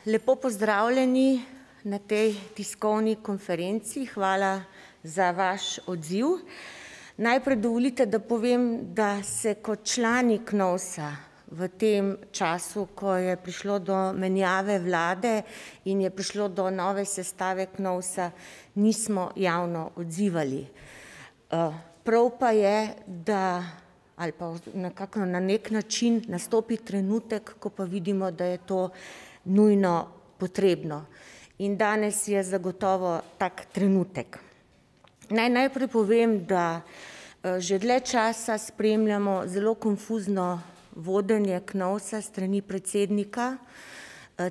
Lepo pozdravljeni na tej tiskovni konferenci. Hvala za vaš odziv. Najprej dovolite, da povem, da se kot člani KNOVS-a v tem času, ko je prišlo do menjave vlade in je prišlo do nove sestave KNOVS-a, nismo javno odzivali. Prav pa je, da ali pa nekako na nek način nastopi trenutek, ko pa vidimo, da je to nujno potrebno. In danes je zagotovo tak trenutek. Naj najprej povem, da že dlje časa spremljamo zelo konfuzno vodenje KNOVS-a strani predsednika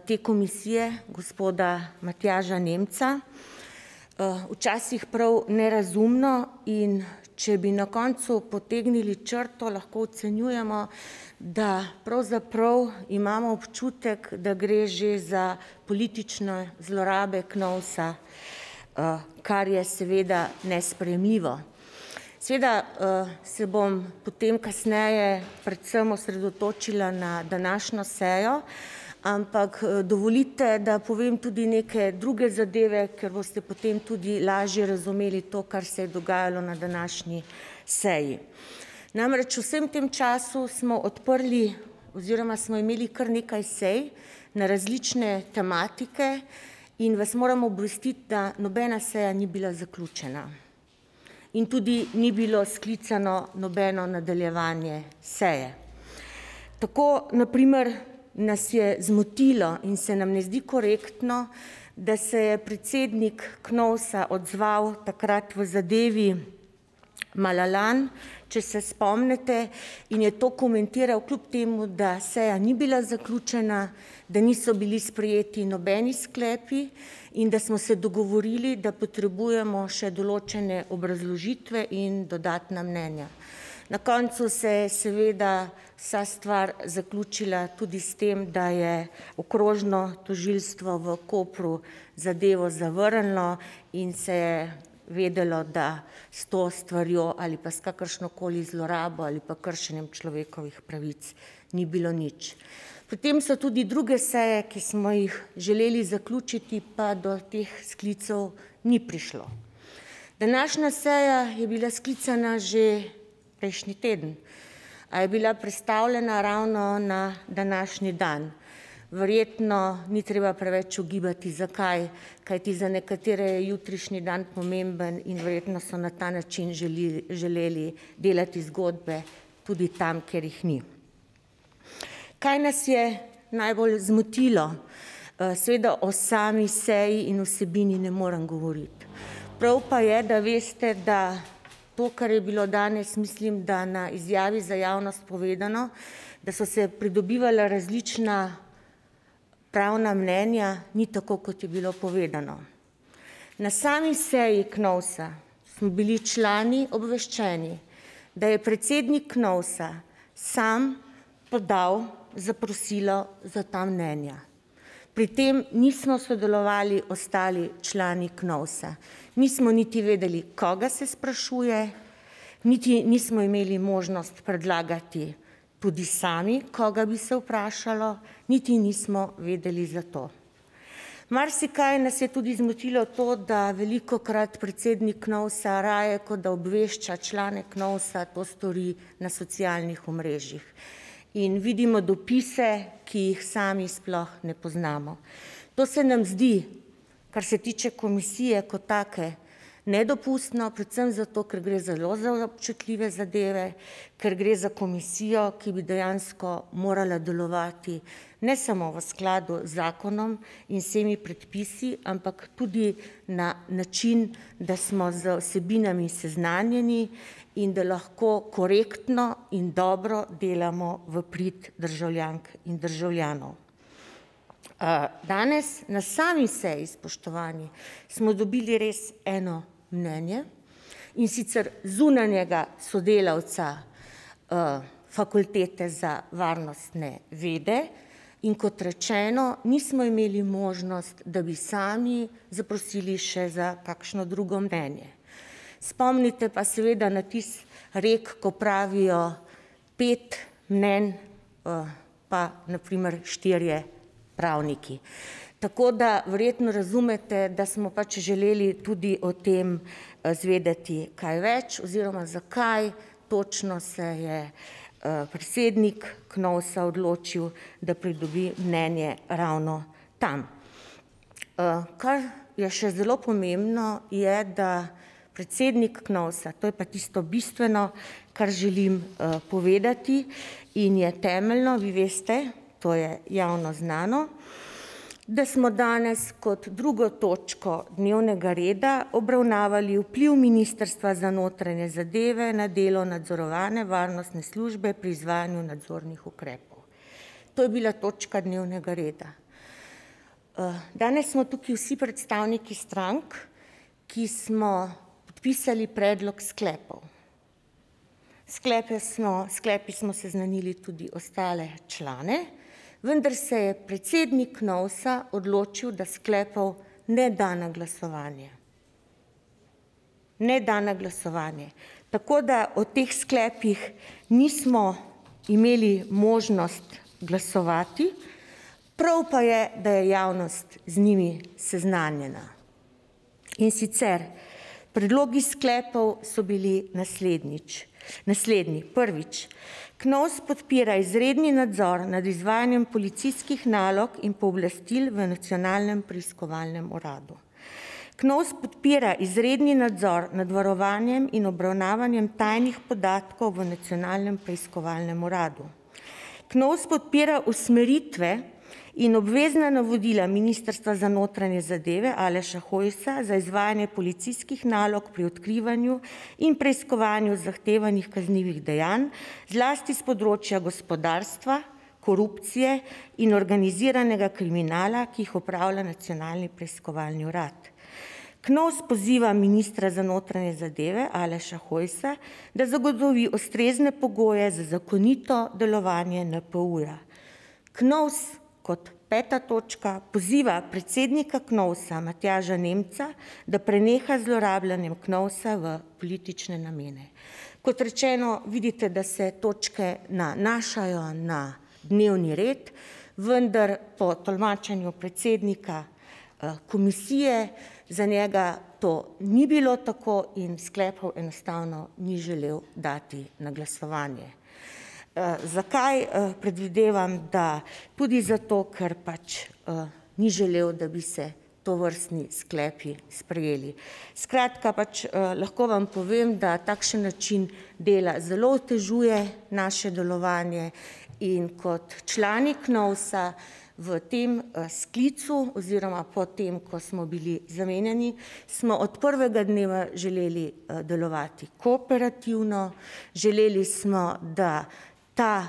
te komisije, gospoda Matjaža Nemca. Včasih prav nerazumno, in če bi na koncu potegnili črto, lahko ocenjujemo, da pravzaprav imamo občutek, da gre že za politične zlorabe KNOVS-a, kar je seveda nesprejemljivo. Seveda se bom potem kasneje predvsem osredotočila na današnjo sejo, ampak dovolite, da povem tudi neke druge zadeve, ker boste potem tudi lažje razumeli to, kar se je dogajalo na današnji seji. Namreč v vsem tem času smo odprli oziroma smo imeli kar nekaj sej na različne tematike in vas moram obvestiti, da nobena seja ni bila zaključena in tudi ni bilo sklicano nobeno nadaljevanje seje. Tako na primer nas je zmotilo in se nam ne zdi korektno, da se je predsednik KNOVS-a odzval takrat v zadevi Malalan, če se spomnite, in je to komentiral kljub temu, da seja ni bila zaključena, da niso bili sprejeti nobeni sklepi in da smo se dogovorili, da potrebujemo še določene obrazložitve in dodatna mnenja. Na koncu se je seveda vsa stvar zaključila tudi s tem, da je okrožno tožilstvo v Kopru zadevo zavrnilo in se je vedelo, da s to stvarjo ali pa s kakršnokoli zlorabo ali pa kršenjem človekovih pravic ni bilo nič. Potem so tudi druge seje, ki smo jih želeli zaključiti, pa do teh sklicev ni prišlo. Današnja seja je bila sklicana že prejšnji teden, a je bila prestavljena ravno na današnji dan. Verjetno ni treba preveč ugibati, zakaj, kajti za nekatere je jutrišnji dan pomemben in verjetno so na ta način želeli delati zgodbe tudi tam, kjer jih ni. Kaj nas je najbolj zmotilo? Seveda o sami seji in vsebini ne morem govoriti. Prav pa je, da veste, da to, kar je bilo danes, mislim, da na izjavi za javnost povedano, da so se pridobivala različna pravna mnenja, ni tako, kot je bilo povedano. Na sami seji KNOVS-a smo bili člani obveščeni, da je predsednik KNOVS-a sam podal zaprosilo za ta mnenja. Pri tem nismo sodelovali ostali člani KNOVS-a. Nismo niti vedeli, koga se sprašuje, niti nismo imeli možnost predlagati tudi sami, koga bi se vprašalo, niti nismo vedeli za to. Marsikaj nas je tudi zmotilo to, da velikokrat predsednik KNOVS-a raje, kot da obvešča člane KNOVS-a, to stori na socialnih omrežjih. In vidimo dopise, ki jih sami sploh ne poznamo. To se nam zdi, kar se tiče komisije kot take, nedopustno, predvsem zato, ker gre za zelo občutljive zadeve, ker gre za komisijo, ki bi dejansko morala delovati ne samo v skladu z zakonom in vsemi predpisi, ampak tudi na način, da smo z vsebinami seznanjeni in da lahko korektno in dobro delamo v prid državljank in državljanov. Danes na sami seji, spoštovani, smo dobili res eno mnenje, in sicer zunanjega sodelavca Fakultete za varnostne vede, in kot rečeno, nismo imeli možnost, da bi sami zaprosili še za kakšno drugo mnenje. Spomnite pa seveda na tisti rek, ko pravijo 5 mnenj, pa na primer 4 pravniki. Tako da verjetno razumete, da smo pač želeli tudi o tem zvedeti kaj več oziroma zakaj točno se je predsednik KNOVS-a odločil, da pridobi mnenje ravno tam. Kar je še zelo pomembno, je, da predsednik KNOVS-a, to je pa tisto bistveno, kar želim povedati in je temeljno, vi veste, to je javno znano, da smo danes kot drugo točko dnevnega reda obravnavali vpliv Ministrstva za notranje zadeve na delo nadzorovane varnostne službe pri izvajanju nadzornih ukrepov. To je bila točka dnevnega reda. Danes smo tukaj vsi predstavniki strank, ki smo podpisali predlog sklepov. Sklepi smo seznanili tudi ostale člane, vendar se je predsednik KNOVS-a odločil, da sklepov ne da na glasovanje. Ne da na glasovanje. Tako da o teh sklepih nismo imeli možnost glasovati, prav pa je, da je javnost z njimi seznanjena. In sicer, predlogi sklepov so bili naslednji. Prvič, KNOVS podpira izredni nadzor nad izvajanjem policijskih nalog in pooblastil v Nacionalnem preiskovalnem uradu. KNOVS podpira izredni nadzor nad varovanjem in obravnavanjem tajnih podatkov v Nacionalnem preiskovalnem uradu. KNOVS podpira usmeritve in obvezna navodila Ministrstva za notranje zadeve Aleša Hojsa za izvajanje policijskih nalog pri odkrivanju in preiskovanju zahtevanih kaznivih dejanj, zlasti s področja gospodarstva, korupcije in organiziranega kriminala, ki jih opravlja Nacionalni preiskovalni urad. KNOVS poziva ministra za notranje zadeve Aleša Hojsa, da zagotovi ustrezne pogoje za zakonito delovanje NPU-ja. KNOVS kot 5. točka poziva predsednika KNOVS-a Matjaža Nemca, da preneha zlorabljanjem KNOVS-a v politične namene. Kot rečeno, vidite, da se točke nanašajo na dnevni red, vendar po tolmačenju predsednika komisije za njega to ni bilo tako in sklepov enostavno ni želel dati na glasovanje. Zakaj? Predvidevam, da tudi zato, ker pač ni želel, da bi se tovrstni sklepi sprejeli. Skratka, pač lahko vam povem, da takšen način dela zelo otežuje naše delovanje in kot člani KNOVS-a v tem sklicu oziroma po tem, ko smo bili zamenjani, smo od prvega dneva želeli delovati kooperativno, želeli smo, da ta,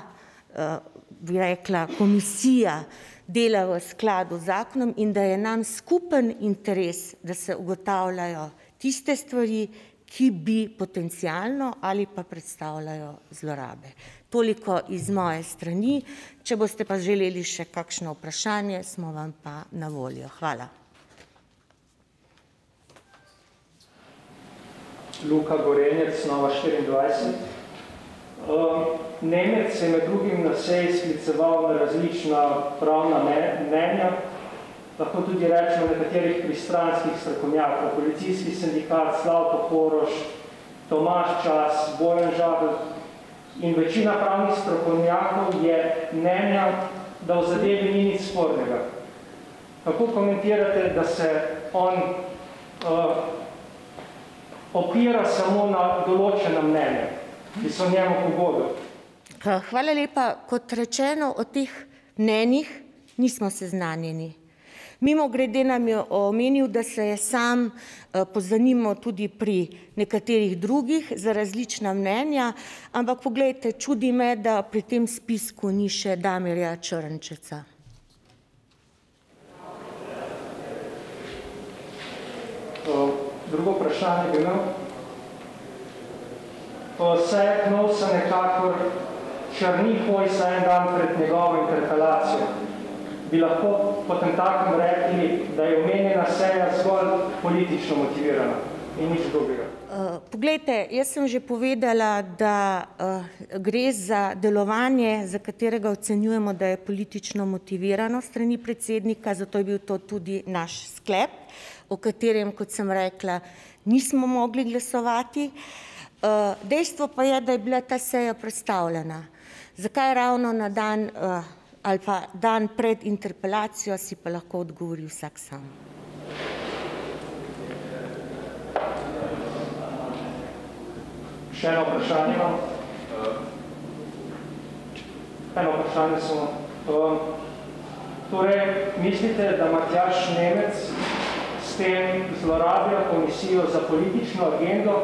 bi rekla, komisija dela v skladu z zakonom in da je nam skupen interes, da se ugotavljajo tiste stvari, ki bi potencialno ali pa predstavljajo zlorabe. Toliko iz moje strani. Če boste pa želeli še kakšno vprašanje, smo vam pa na voljo. Hvala. Luka Gorenjec, Nova 24. Nemec se je med drugim na seji skliceval na različna pravna mnenja, lahko tudi rečemo nekaterih pristranskih strokovnjakov, policijski sindikat, Slavko Horoš, Tomaž Čas, Bojan Žabel in večina pravnih strokovnjakov je mnenja, da v zadevi ni nič spornega. Kako komentirate, da se on opira samo na določena mnenja, ki so njemu pogodu? Hvala lepa. Kot rečeno, o teh mnenjih nismo seznanjeni. Mimogrede nam je omenil, da se je sam pozanimal tudi pri nekaterih drugih za različna mnenja, ampak poglejte, čudi me, da pri tem spisku ni še Damirja Črnčeca. Drugo vprašanje bi imel. Seja KNOVS-a nekakor črni Hojsa en dan pred njegovo interpelacijo. Bi lahko potem takem rekli, da je omenjena seja zgolj politično motivirana in nič drugega. Poglejte, jaz sem že povedala, da gre za delovanje, za katerega ocenjujemo, da je politično motivirano strani predsednika, zato je bil to tudi naš sklep, o katerem, kot sem rekla, nismo mogli glasovati. Dejstvo pa je, da je bila ta seja prestavljena. Zakaj ravno na dan ali pa dan pred interpelacijo, si pa lahko odgovori vsak sam. Še eno vprašanje imam. Eno vprašanje samo. Torej, mislite, da Matjaž Nemec s tem zlorablja komisijo za politično agendo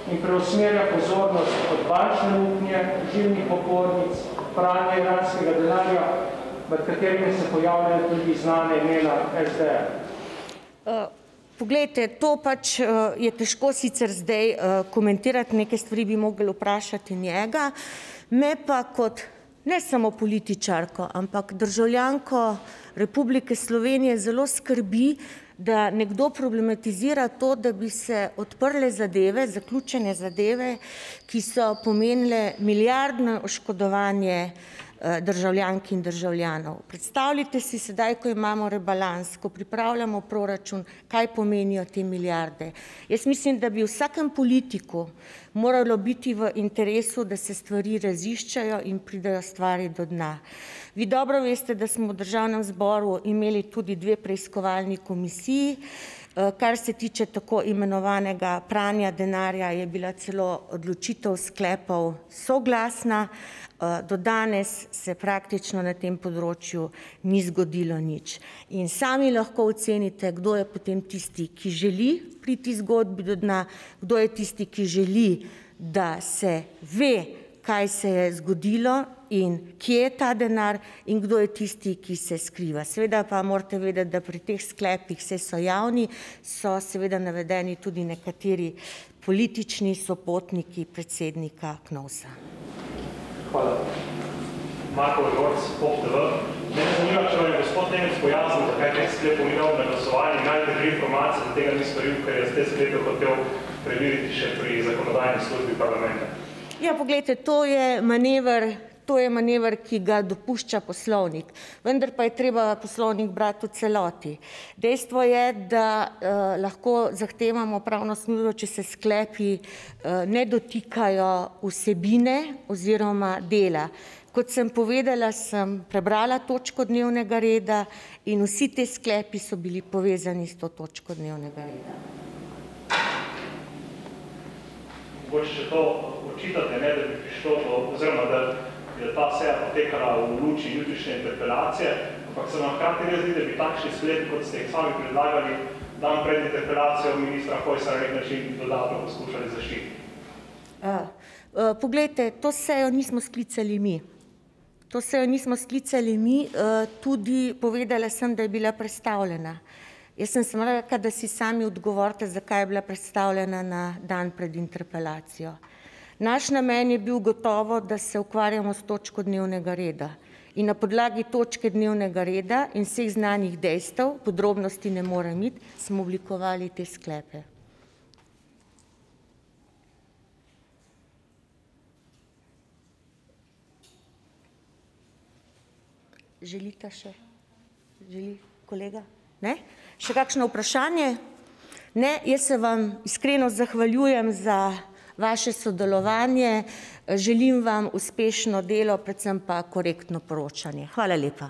in preusmerja pozornost od bančne luknje, žilnih opornic, pranja iranskega denarja, med katerimi se pojavljajo tudi znane imena SDR? Poglejte, to pač je težko sicer zdaj komentirati, neke stvari bi mogli vprašati njega. Me pa kot ne samo političarko, ampak državljanko Republike Slovenije zelo skrbi, da nekdo problematizira to, da bi se odprle zadeve, zaključene zadeve, ki so pomenile milijardno oškodovanje državljank in državljanov. Predstavljajte si sedaj, ko imamo rebalans, ko pripravljamo proračun, kaj pomenijo te milijarde. Jaz mislim, da bi vsakem politiku moralo biti v interesu, da se stvari raziščajo in pridejo stvari do dna. Vi dobro veste, da smo v Državnem zboru imeli tudi 2 preiskovalni komisiji. Kar se tiče tako imenovanega pranja denarja, je bila celo odločitev sklepov soglasna. Do danes se praktično na tem področju ni zgodilo nič. In sami lahko ocenite, kdo je potem tisti, ki želi priti zgodbi do dna, kdo je tisti, ki želi, da se ve, kaj se je zgodilo in kje je ta denar in kdo je tisti, ki se skriva. Seveda pa morate vedeti, da pri teh sklepih, saj so javni, so seveda navedeni tudi nekateri politični sopotniki predsednika KNOVS-a. Hvala. Marko Gorc, POP TV. Mene zanima, če vam je gospod Nemec pojasnil, zakaj teh sklepov ni dal na glasovanje, najte 3 informacije, da tega ni storil, ker je te sklepe hotel preveriti še pri zakonodajni službi parlamenta. Ja, poglejte, to je manever, ki ga dopušča poslovnik, vendar pa je treba poslovnik brati v celoti. Dejstvo je, da lahko zahtevamo pravno službo, če se sklepi ne dotikajo vsebine oziroma dela. Kot sem povedala, sem prebrala točko dnevnega reda in vsi te sklepi so bili povezani s to točko dnevnega reda. Mogoče še to očitate, ne, da bi prišlo, oziroma da je ta seja potekala v luči jutrišnje interpelacije, ampak se vam hkrati res zdi, da bi takšni sklepi, kot ste jih sami predlagali, dan pred interpelacijo ministra Hojsa na nek način dodatno poskušali zaščititi. Poglejte, to sejo nismo sklicali mi. Tudi povedala sem, da je bila prestavljena. Jaz sem rekla, da si sami odgovorite, zakaj je bila predstavljena na dan pred interpelacijo. Naš namen je bil gotovo, da se ukvarjamo s točko dnevnega reda. In na podlagi točke dnevnega reda in vseh znanih dejstev, podrobnosti ne morem iti, smo oblikovali te sklepe. Želite še? Želi kolega? Ne? Še kakšno vprašanje? Ne, jaz se vam iskreno zahvaljujem za vaše sodelovanje, želim vam uspešno delo, predvsem pa korektno poročanje. Hvala lepa.